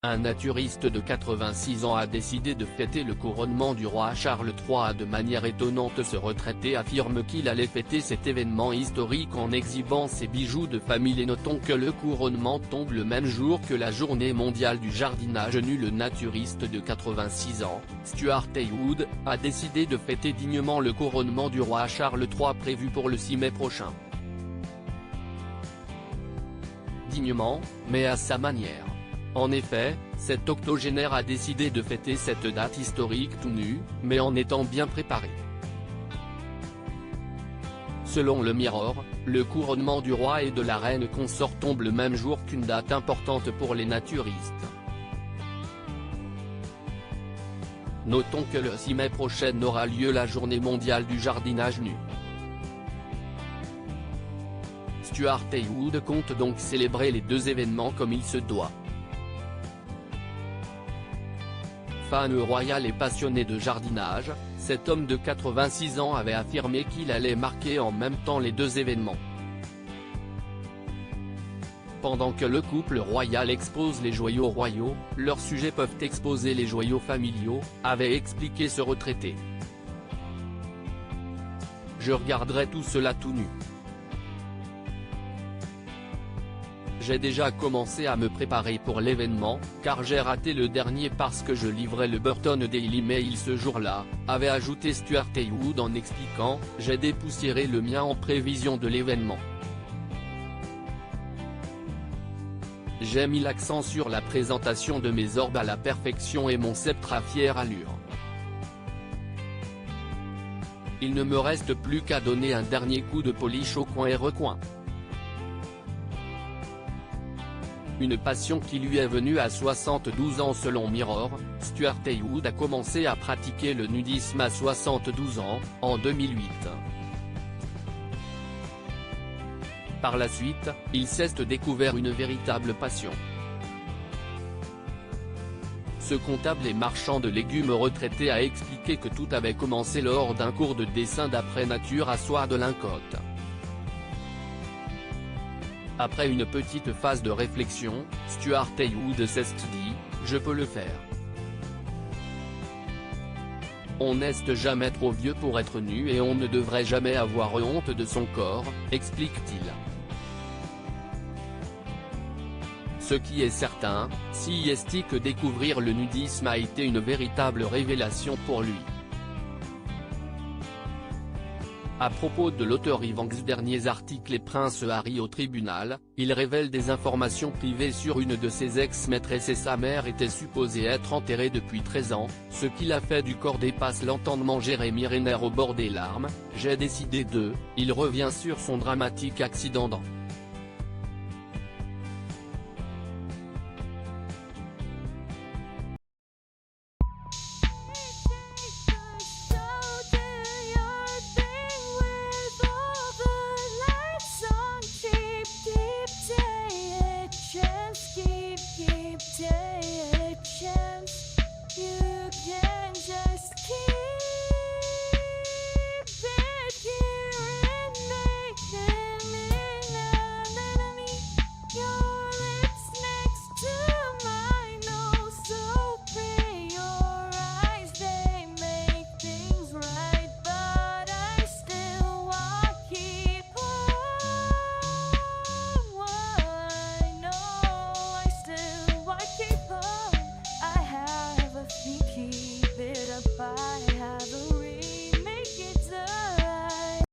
Un naturiste de 86 ans a décidé de fêter le couronnement du roi Charles III de manière étonnante. Ce retraité affirme qu'il allait fêter cet événement historique en exhibant ses bijoux de famille. Et notons que le couronnement tombe le même jour que la journée mondiale du jardinage. Le naturiste de 86 ans, Stuart Haywood, a décidé de fêter dignement le couronnement du roi Charles III prévu pour le 6 mai prochain. Dignement, mais à sa manière. En effet, cet octogénaire a décidé de fêter cette date historique tout nu, mais en étant bien préparé. Selon le Mirror, le couronnement du roi et de la reine consort tombe le même jour qu'une date importante pour les naturistes. Notons que le 6 mai prochain aura lieu la journée mondiale du jardinage nu. Stuart Haywood compte donc célébrer les deux événements comme il se doit. Fan royal et passionné de jardinage, cet homme de 86 ans avait affirmé qu'il allait marquer en même temps les deux événements. Pendant que le couple royal expose les joyaux royaux, leurs sujets peuvent exposer les joyaux familiaux, avait expliqué ce retraité. Je regarderai tout cela tout nu. J'ai déjà commencé à me préparer pour l'événement, car j'ai raté le dernier parce que je livrais le Burton Daily Mail ce jour-là, avait ajouté Stuart Haywood en expliquant « J'ai dépoussiéré le mien en prévision de l'événement. J'ai mis l'accent sur la présentation de mes orbes à la perfection et mon sceptre à fière allure. Il ne me reste plus qu'à donner un dernier coup de polish au coin et recoin. » Une passion qui lui est venue à 72 ans. Selon Mirror, Stuart Haywood a commencé à pratiquer le nudisme à 72 ans, en 2008. Par la suite, il s'est découvert une véritable passion. Ce comptable et marchand de légumes retraité a expliqué que tout avait commencé lors d'un cours de dessin d'après nature à Soir de Lincotte. Après une petite phase de réflexion, Stuart Haywood s'est dit « Je peux le faire. On n'est jamais trop vieux pour être nu et on ne devrait jamais avoir honte de son corps », explique-t-il. Ce qui est certain, si est que découvrir le nudisme a été une véritable révélation pour lui. À propos de l'auteur Ivanx, derniers articles et Prince Harry au tribunal, il révèle des informations privées sur une de ses ex-maîtresses et sa mère était supposée être enterrée depuis 13 ans, ce qui l'a fait du corps dépasse l'entendement. Jérémy Renner au bord des larmes, j'ai décidé de, il revient sur son dramatique accident dans